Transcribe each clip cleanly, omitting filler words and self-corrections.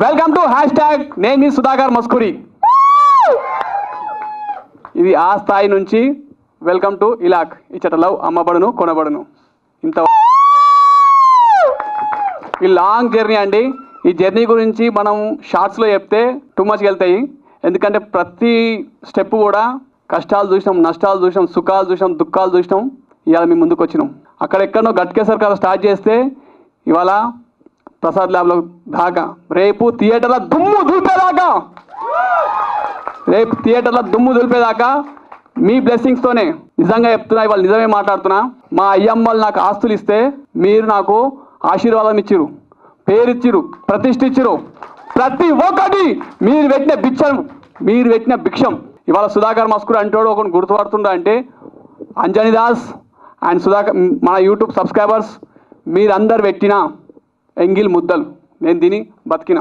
Welcome to name is Sudhakar Maskuri. ఇది ఆ స్థాయి నుంచి వెల్కమ్ టు ఇలాక్ ఇచ్చట లవ్ అమ్మబడును కొనబడును. ఇంత ఈ లాంగ్ జర్నీ అండి. ఈ జర్నీ గురించి మనం షార్ట్స్లో చెప్తే టూ మచ్కి వెళ్తాయి. ఎందుకంటే ప్రతి స్టెప్ కూడా కష్టాలు చూసినాం, నష్టాలు చూసినాం, సుఖాలు చూసినాం, దుఃఖాలు చూసినాం. ఇవాళ మేము ముందుకు వచ్చినాం. అక్కడెక్కడో గట్కేసర్ కదా స్టార్ట్ చేస్తే ఇవాళ ప్రసాద్ ల్యాబ్లో దాకా, రేపు థియేటర్లో దుమ్ము దులిపేదాకా మీ బ్లెస్సింగ్స్తోనే. నిజంగా చెప్తున్నా, ఇవాళ నిజమే మాట్లాడుతున్నా. మా అయ్యమ్మలు నాకు ఆస్తులు ఇస్తే మీరు నాకు ఆశీర్వాదం ఇచ్చిరు, పేరిచ్చిరు, ప్రతిష్ఠించిరు. ప్రతి ఒక్కటి మీరు పెట్టిన భిక్షం. ఇవాళ సుధాకర్ మస్కూరి అంటోడు ఒకటి గుర్తుపడుతుండ అంటే అంజనీ దాస్ అండ్ సుధాకర్. మన యూట్యూబ్ సబ్స్క్రైబర్స్ మీరందరు పెట్టిన ఎంగిల్ ముద్దలు నేను తిని బతికిన.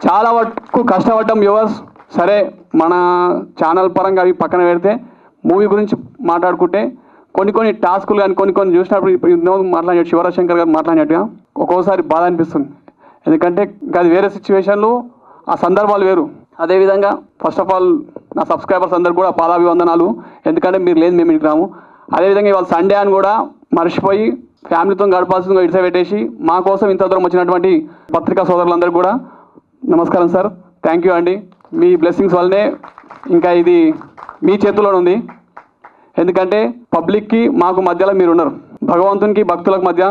చాలా వరకు కష్టపడ్డాం వ్యూవర్స్. సరే, మన ఛానల్ పరంగా అవి పక్కన పెడితే మూవీ గురించి మాట్లాడుకుంటే కొన్ని టాస్కులు కానీ కొన్ని చూసినప్పుడు మాట్లాడినట్టు శివరాజ్ శంకర్ గారు మాట్లాడినట్టుగా ఒక్కోసారి బాధ అనిపిస్తుంది. ఎందుకంటే అది వేరే సిచ్యువేషన్లు, ఆ సందర్భాలు వేరు. అదేవిధంగా ఫస్ట్ ఆఫ్ ఆల్ నా సబ్స్క్రైబర్స్ అందరు కూడా పాదాభివందనాలు. ఎందుకంటే మీరు లేదు మేము ఇంటికి రాము. అదేవిధంగా ఇవాళ సండే అని కూడా మర్చిపోయి ఫ్యామిలీతో గడపాల్సిందిగా ఇడిసే పెట్టేసి మా కోసం ఇంత దూరం వచ్చినటువంటి పత్రికా సోదరులందరూ కూడా నమస్కారం సార్. థ్యాంక్ యూ అండి. మీ బ్లెస్సింగ్స్ వల్లనే ఇంకా ఇది మీ చేతుల్లోనే ఉంది. ఎందుకంటే పబ్లిక్కి మాకు మధ్యలో మీరు ఉన్నారు. భగవంతునికి భక్తులకు మధ్య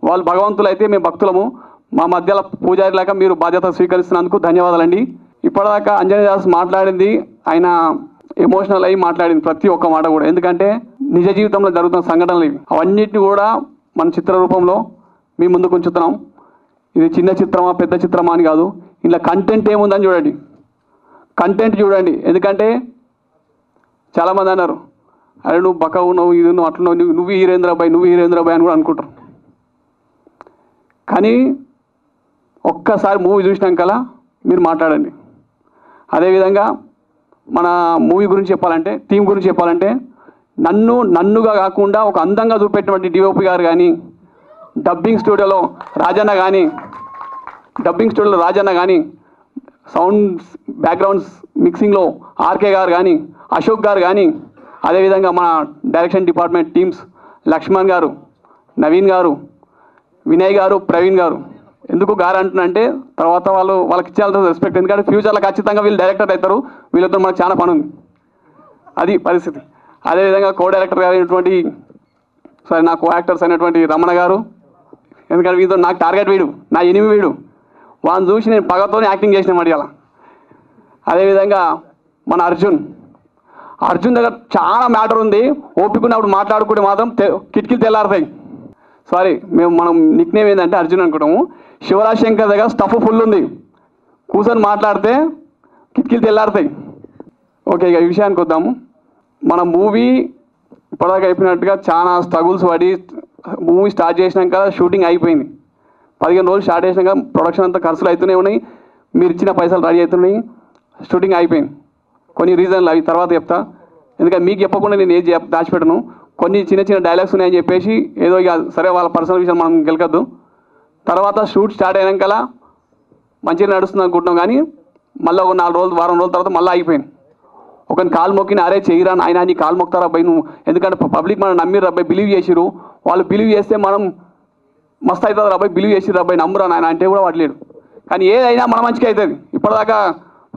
వాళ్ళు భగవంతులు అయితే మేము భక్తులము. మా మధ్యలో పూజారిలాగా మీరు బాధ్యత స్వీకరిస్తున్నందుకు ధన్యవాదాలండి. ఇప్పటిదాకా అంజనీ దాస్ మాట్లాడింది, ఆయన ఎమోషనల్ అయ్యి మాట్లాడింది ప్రతి ఒక్క మాట కూడా. ఎందుకంటే నిజ జీవితంలో జరుగుతున్న సంఘటనలు ఇవి. అవన్నిటిని కూడా మన చిత్ర రూపంలో మీ ముందుకు ఉంచుతున్నాం. ఇది చిన్న చిత్రమా పెద్ద చిత్రమా అని కాదు, ఇలా కంటెంట్ ఏముందని చూడండి. కంటెంట్ చూడండి. ఎందుకంటే చాలామంది అన్నారు, అరే నువ్వు బక్కవు, నువ్వు ఇది, నువ్వు అట్లా, నువ్వు హీరేంద్రబాయ్ అని కూడా అనుకుంటారు. కానీ ఒక్కసారి మూవీ చూసినాకలా మీరు మాట్లాడండి. అదేవిధంగా మన మూవీ గురించి చెప్పాలంటే, టీం గురించి చెప్పాలంటే, నన్నుగా కాకుండా ఒక అందంగా చూపెట్టినటువంటి డిఓపి గారు కానీ, డబ్బింగ్ స్టూడియోలో రాజన్న కానీ, సౌండ్ బ్యాక్గ్రౌండ్స్ మిక్సింగ్లో ఆర్కే గారు కానీ, అశోక్ గారు కానీ, అదేవిధంగా మన డైరెక్షన్ డిపార్ట్మెంట్ టీమ్స్ లక్ష్మణ్ గారు, నవీన్ గారు, వినయ్ గారు, ప్రవీణ్ గారు. ఎందుకు గారు అంటున్నంటే తర్వాత వాళ్ళకి ఇచ్చేయాల్సిన రెస్పెక్ట్. ఎందుకంటే ఫ్యూచర్లో ఖచ్చితంగా వీళ్ళు డైరెక్టర్ అవుతారు. వీళ్ళతో మనకు చాలా పని ఉంది. అది పరిస్థితి. అదేవిధంగా కో డైరెక్టర్ గారు అయినటువంటి నా కో యాక్టర్స్ అయినటువంటి రమణ గారు. ఎందుకంటే వీళ్ళతో నాకు టార్గెట్ వీడు, నా ఎనిమి వీడు. వాళ్ళని చూసి నేను పగతోనే యాక్టింగ్ చేసిన అడిగాల. అదేవిధంగా మన అర్జున్ దగ్గర చాలా మ్యాటర్ ఉంది. ఓపికన్నప్పుడు మాట్లాడుకుంటే మాత్రం కిటికీలు తెల్లారుతాయి. సారీ, మనం నిక్ నేమ్ ఏంటంటే అర్జున్ అనుకుంటాము. శివరాజ్ శంకర్ దగ్గర స్టఫ్ ఫుల్ ఉంది. కూర్చొని మాట్లాడితే కిటికీలు తెల్లారుతాయి. ఓకే, ఇక ఈ విషయానికి వద్దాము. మన మూవీ ఇప్పటిదాకా అయిపోయినట్టుగా చాలా స్ట్రగుల్స్ పడి మూవీ స్టార్ట్ చేసినాక షూటింగ్ అయిపోయింది. 15 రోజులు స్టార్ట్ చేసినాక ప్రొడక్షన్ అంతా ఖర్చులు అవుతూనే ఉన్నాయి. మీరు ఇచ్చిన పైసలు రెడీ అవుతున్నాయి. షూటింగ్ అయిపోయింది. కొన్ని రీజన్లు అవి తర్వాత చెప్తా. ఎందుకంటే మీకు చెప్పకుండా నేను ఏది దాచిపెట్టను. కొన్ని చిన్న డైలాగ్స్ ఉన్నాయని చెప్పేసి ఏదో ఇక సరే వాళ్ళ పర్సనల్ విషయం మనం గెలకద్దు. తర్వాత షూట్ స్టార్ట్ అయినాకలా మంచిగా నడుస్తుంది అనుకుంటున్నాం. కానీ మళ్ళీ ఒక 4 రోజులు వారం రోజుల తర్వాత మళ్ళీ అయిపోయింది. ఒకరిని కాలు మొక్కిన, అరే చెయ్యిరా ఆయన నీ కాలు మొక్తారా అబ్బాయి నువ్వు, ఎందుకంటే పబ్లిక్ మనం నమ్మిరు అబ్బాయి, బిలీవ్ చేసిరు. వాళ్ళు బిలీవ్ చేస్తే మనం మస్తు అవుతుంది అబ్బాయి, బిలీవ్ చేసిరు అబ్బాయి నమ్మురా నాయన అంటే కూడా వాడలేడు. కానీ ఏదైనా మన మంచిగా అవుతుంది. ఇప్పటిదాకా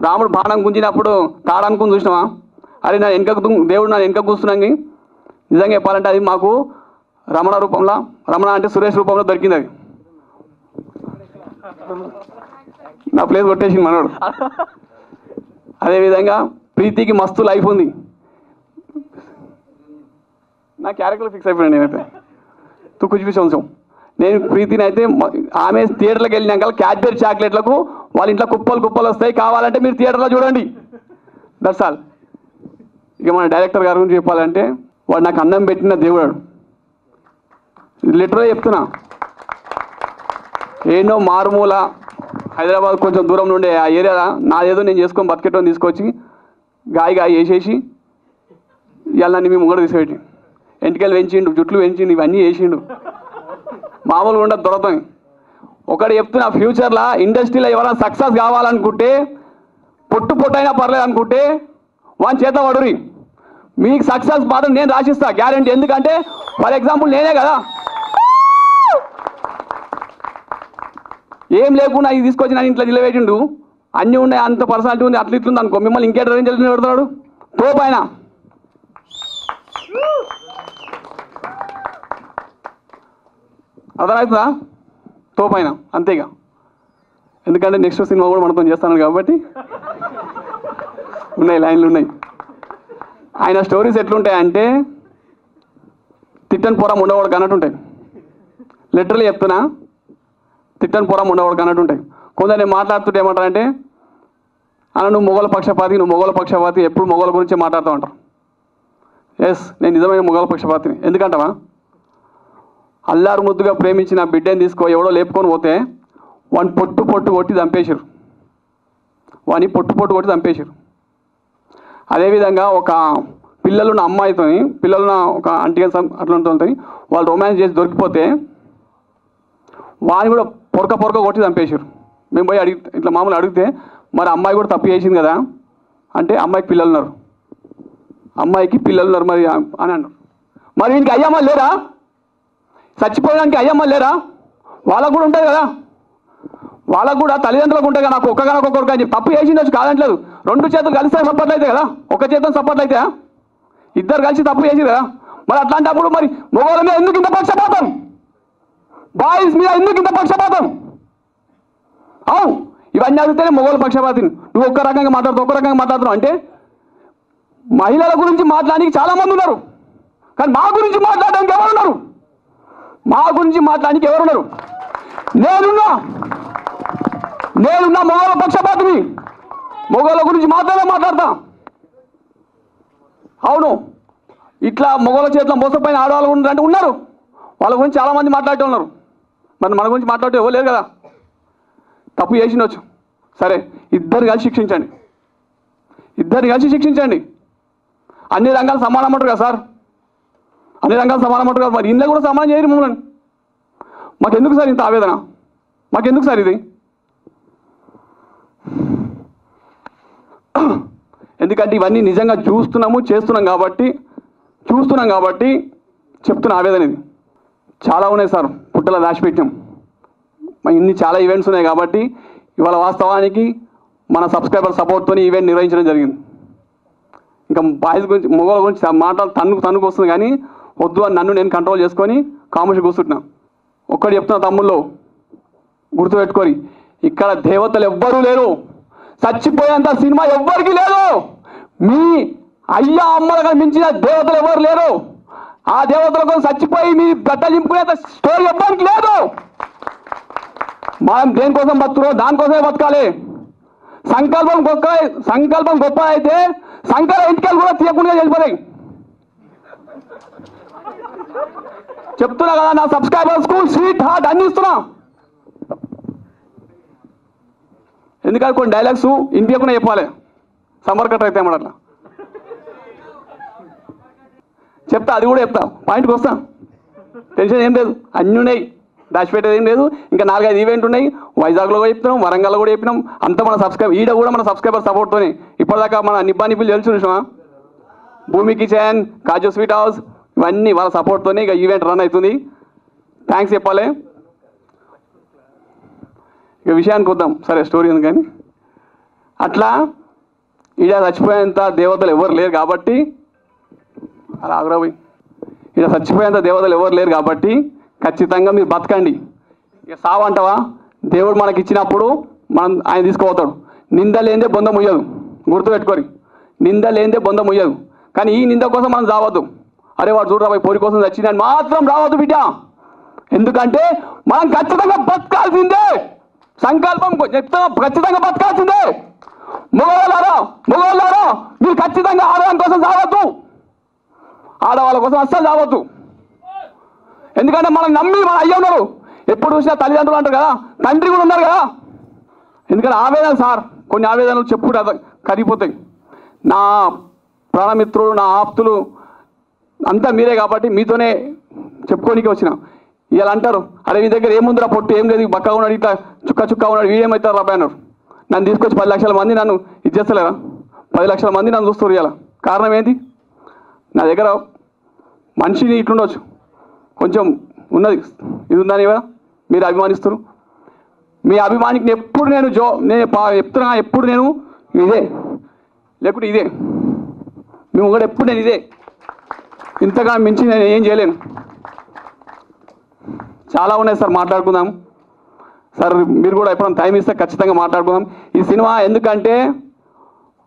రాముడు బాణం గుంజినప్పుడు తాడనుకుని చూసినావా? అరే నా వెనకకు దేవుడు నా వెనక కూర్చున్నాను. నిజంగా చెప్పాలంటే అది మాకు రమణ అంటే సురేష్ రూపంలో దొరికింది. అది నా ప్లేస్ కొట్టేసింది మనోడు. అదేవిధంగా ప్రీతికి మస్తు లైఫ్ ఉంది. నా క్యారెక్టర్ ఫిక్స్ అయిపోయాను నేనైతే. కుछ भी సంవత్సరం నేను ప్రీతిని అయితే ఆమె థియేటర్లకు వెళ్ళినాక క్యాడ్బరీ చాక్లెట్లకు వాళ్ళ ఇంట్లో కుప్పలు వస్తాయి. కావాలంటే మీరు థియేటర్లో చూడండి. That's all. ఇక మన డైరెక్టర్ గారి గురించి చెప్పాలంటే వాడు నాకు అన్నం పెట్టిన దేవుడు. లిటరల్గా చెప్తున్నా. ఏనో మారుమూల హైదరాబాద్ కొంచెం దూరం నుండే ఆ ఏరియా నాదేదో నేను చేసుకొని బతికేటోని తీసుకొచ్చి గాయ వేసేసి ఇవాళ నన్ను మీ ముంగడు తీసిపెట్టి ఎంటికలు పెంచిండు, జుట్లు పెంచిండు, ఇవన్నీ వేసిండు. మామూలుగా ఉండదు దొరకని. ఒకటి చెప్తున్నా, ఫ్యూచర్లో ఇండస్ట్రీలో ఎవరైనా సక్సెస్ కావాలనుకుంటే పొట్టైనా పర్లేదు అనుకుంటే వాని చేత పడురి. మీకు సక్సెస్ మాత్రం నేను రాసిస్తా గ్యారంటీ. ఎందుకంటే ఫర్ ఎగ్జాంపుల్ నేనే కదా, ఏం లేకుండా ఇది తీసుకొచ్చి నన్ను ఇంట్లో నిలబెట్టిండు, అన్నీ ఉన్నాయి, అంత పర్సనాలిటీ ఉంది, అట్లా ఇట్లుంది అనుకో, మిమ్మల్ని ఇంకేట రేంజ్ పెడతాడు తోపైన. అర్థమవుతుందా? తోపైన అంతేగా. ఎందుకంటే నెక్స్ట్ సినిమా కూడా మనతో చేస్తాను కాబట్టి ఉన్నాయి, లైన్లు ఉన్నాయి. ఆయన స్టోరీస్ ఎట్లుంటాయంటే తిట్టని పొరం ఉండవాడు అన్నట్టు ఉంటాయి. లిటరలీ చెప్తున్నా, తిట్టని పొరం ఉండవాడు అన్నట్టు ఉంటాయి. కొందరు నేను మాట్లాడుతుంటే ఏమంటారంటే, అన్న నువ్వు మొగల పక్షపాతి, ఎప్పుడు మొగల గురించే మాట్లాడుతూ ఉంటారు. ఎస్, నేను నిజమైన మొగల పక్షపాతిని. ఎందుకంటావా? అల్లారు ముద్దుగా ప్రేమించిన బిడ్డని తీసుకో ఎవడో లేపుకొని పోతే వాడిని పొట్టు కొట్టి చంపేశారు. అదేవిధంగా ఒక పిల్లలున్న అమ్మాయితో, పిల్లలున్న ఒక అంటిగా అట్లా ఉంటుంది, వాళ్ళు రొమాన్స్ చేసి దొరికిపోతే వాడిని కూడా పొరక కొట్టి చంపేశారు. మేము పోయి ఇట్లా మామూలు అడిగితే, మరి అమ్మాయి కూడా తప్పు చేసింది కదా అంటే, అమ్మాయికి పిల్లలు ఉన్నారు మరి అని అన్నారు. మరి వీనికి అయ్యమ్మ లేరా? చచ్చిపోయడానికి అయ్యమ్మ లేరా? వాళ్ళకు కూడా ఉంటుంది కదా, వాళ్ళకు కూడా తల్లిదండ్రులకు ఉంటుంది కదా. నాకు ఒక్కగానొక్కరికి అని చెప్పి తప్పు చేసిండొచ్చు, కాదంటలేదు. 2 చేతులు కలిస్తే సపోర్ట్లు అయితే కదా, ఒక చేతులు సపోర్ట్లు అయితే ఇద్దరు కలిసి తప్పు చేసి కదా. మరి అట్లాంటప్పుడు మరి మగవాళ్ళ మీద ఎందుకు ఇంత పక్షపాతం? బాయ్స్ మీద ఎందుకు ఇంత పక్షపాతం? అవును, ఇవన్నీ అడిగితేనే మగవాళ్ళ పక్షపాతిని. నువ్వు ఒక్క రకంగా మాట్లాడుతున్నావు అంటే, మహిళల గురించి మాట్లాడడానికి చాలామంది ఉన్నారు, కానీ మా గురించి మాట్లాడడానికి ఎవరున్నారు? నేనున్నా మగవాళ్ళ పక్షపాతిని, మగవాళ్ళ గురించి మాట్లాడతా. అవును, ఇట్లా మగవాళ్ళ చేతిలో మోసపోయిన ఆడవాళ్ళు అంటే ఉన్నారు, వాళ్ళ గురించి చాలామంది మాట్లాడుతూ ఉన్నారు. మరి మన గురించి మాట్లాడితే ఎవరు లేరు కదా. తప్పు చేసిండొచ్చు, సరే, ఇద్దరు కలిసి శిక్షించండి. అన్ని రంగాలు సమానం అంటారు కదా సార్, మరి ఇంట్లో కూడా సమానం చేయరు మమ్మల్ని. మాకెందుకు సార్ ఇంత ఆవేదన? మాకెందుకు సార్ ఇది? ఎందుకంటే ఇవన్నీ నిజంగా చేస్తున్నాం కాబట్టి చెప్తున్న ఆవేదన ఇది. చాలా ఉన్నాయి సార్, పుట్టలో దాచిపెట్టాం. ఇన్ని చాలా ఈవెంట్స్ ఉన్నాయి కాబట్టి ఇవాళ వాస్తవానికి మన సబ్స్క్రైబర్ సపోర్ట్తో ఈవెంట్ నిర్వహించడం జరిగింది. ఇంకా బాయ్స్ గురించి మగవాళ్ళ గురించి మాటలు తన్నుకు వస్తుంది, కానీ వద్దు అని నన్ను నేను కంట్రోల్ చేసుకొని కాముషి కూర్చుంటున్నా. ఒక్కటి చెప్తున్నా తమ్ముళ్ళు, గుర్తుపెట్టుకొని, ఇక్కడ దేవతలు ఎవ్వరూ లేరు, చచ్చిపోయేంత సినిమా ఎవ్వరికి లేదు. మీ అయ్యా అమ్మలకు మించిన దేవతలు ఎవరు లేరు. ఆ దేవతల కోసం చచ్చిపోయి మీ గడ్డ చింపుకునేంత స్టోరీ ఎవ్వరికి లేదు. మనం దేనికోసం బతుకున్నాం, దానికోసమే బతకాలి. సంకల్పం గొప్ప అయితే సంకల్ప ఇంటికలు కూడా తీయకుండా వెళ్ళిపోతాయి. చెప్తున్నా కదా, నా సబ్స్క్రైబర్స్కు స్వీట్ హార్ట్ అన్ని ఇస్తున్నా. ఎందుకంటే కొన్ని డైలాగ్స్ ఇంటియకుండా చెప్పాలి, సమ్మర్ కట్ అయితే అట్లా చెప్తా, అది కూడా చెప్తా, పాయింట్కి వస్తా. టెన్షన్ ఏం లేదు, అన్నీ ఉన్నాయి, దాచిపెట్టేది ఏం లేదు. ఇంకా 4-5 ఈవెంట్ ఉన్నాయి, వైజాగ్లో కూడా చెప్పినాం, వరంగల్లో కూడా చెప్పినాం. అంతా మన ఈడ కూడా మన సబ్స్క్రైబర్ సపోర్ట్తోనే. ఇప్పటిదాకా మన నిబ్బిలు తెలుసు చూసినా, భూమి కిచెన్, కాజు స్వీట్ హౌస్, ఇవన్నీ వాళ్ళ సపోర్ట్తోనే ఇక ఈవెంట్ రన్ అవుతుంది. థ్యాంక్స్ చెప్పాలి. ఇక విషయానికి వద్దాం, సరే స్టోరీ ఉంది. కానీ అట్లా ఈడ చచ్చిపోయేంత దేవతలు ఎవరు లేరు కాబట్టి, అలా ఆగ్రహపోయి, ఈడ చచ్చిపోయేంత దేవతలు ఎవరు లేరు కాబట్టి ఖచ్చితంగా మీరు బతకండి. ఇక సావు అంటావా, దేవుడు మనకి ఇచ్చినప్పుడు ఆయన తీసుకుపోతాడు. నింద లేనిదే బొంద ముయ్యదు, గుర్తుపెట్టుకోరి, నింద లేనిదే బొంద ముయ్యదు. కానీ ఈ నింద కోసం మనం రావద్దు. అరే వాడు చూడరా పోయి పోరి కోసం వచ్చిందని మాత్రం రావద్దు బిడ్డ. ఎందుకంటే మనం ఖచ్చితంగా బతకాల్సిందే, సంకల్పం చెప్తా, ఖచ్చితంగా బతకాల్సిందే. మగవాళ్ళారా మీరు ఖచ్చితంగా ఆడవాళ్ళ కోసం రావద్దు, ఆడవాళ్ళ కోసం అస్సలు రావద్దు. ఎందుకంటే మనం నమ్మి మన అయ్య ఉన్నారు. ఎప్పుడు చూసినా తల్లిదండ్రులు అంటారు కదా, తండ్రి కూడా ఉన్నారు కదా. ఎందుకంటే ఆవేదన సార్, కొన్ని ఆవేదనలు చెప్పుకుంటే కరిగిపోతాయి. నా ప్రాణమిత్రులు, నా ఆప్తులు అంతా మీరే కాబట్టి మీతోనే చెప్పుకోనికి వచ్చిన. ఇలా అంటారు, అరే మీ దగ్గర ఏముందిరా పొట్టు, ఏం లేదు, బక్కగా ఉన్నాడు, ఇట్లా చుక్క ఉన్నాడు, వీడేమవుతారు రాబాయ్ అన్నారు. నన్ను తీసుకొచ్చి 10 లక్షల మంది నన్ను ఇచ్చేస్తలేరా? 10 లక్షల మంది నన్ను చూస్తారు. ఇలా కారణం ఏంటి? నా దగ్గర మనిషిని ఇట్లుండొచ్చు, కొంచెం ఉన్నది, ఇది ఉందని కదా మీరు అభిమానిస్తారు. మీ అభిమానికి ఎప్పుడు నేను చెప్తున్నా, ఎప్పుడు నేను ఇదే, లేకుంటే ఇదే, మేము కూడా ఎప్పుడు నేను ఇదే, ఇంతగా మించి నేను ఏం చేయలేను. చాలా ఉన్నాయి సార్, మాట్లాడుకుందాం సార్. మీరు కూడా ఎప్పుడైనా టైం ఇస్తే ఖచ్చితంగా మాట్లాడుకుందాం. ఈ సినిమా ఎందుకంటే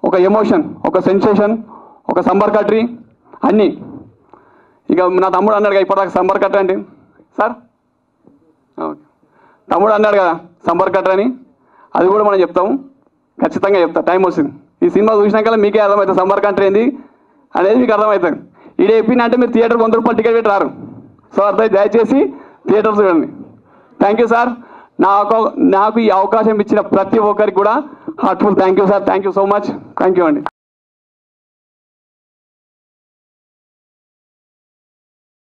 ఒక ఎమోషన్, ఒక సెన్సేషన్, ఒక సంబర్ కట్రీ అన్నీ. ఇక నా తమ్ముడు అన్నాడు కదా ఇప్పటిదాకా సంబర్ కట్రీ అంటే, సార్ తమ్ముడు అన్నాడు కదా సంబర్ కట్రీ అని, అది కూడా మనం చెప్తాము, ఖచ్చితంగా చెప్తా, టైం వస్తుంది. ఈ సినిమా చూసినాక మీకే అర్థమవుతుంది సంబర్ కట్రీ ఏంది అనేది, మీకు అర్థమవుతుంది. ఇడే చెప్పిందంటే మీరు థియేటర్ 100 రూపాయలు టికెట్ పెట్టి రారు. సో అర్థం, దయచేసి థియేటర్స్ చూడండి. Thank you sir. నాకు ఈ అవకాశం ఇచ్చిన ప్రతి ఒక్కరికి కూడా heartful thank you sir. Thank you so much. Thank you అండి.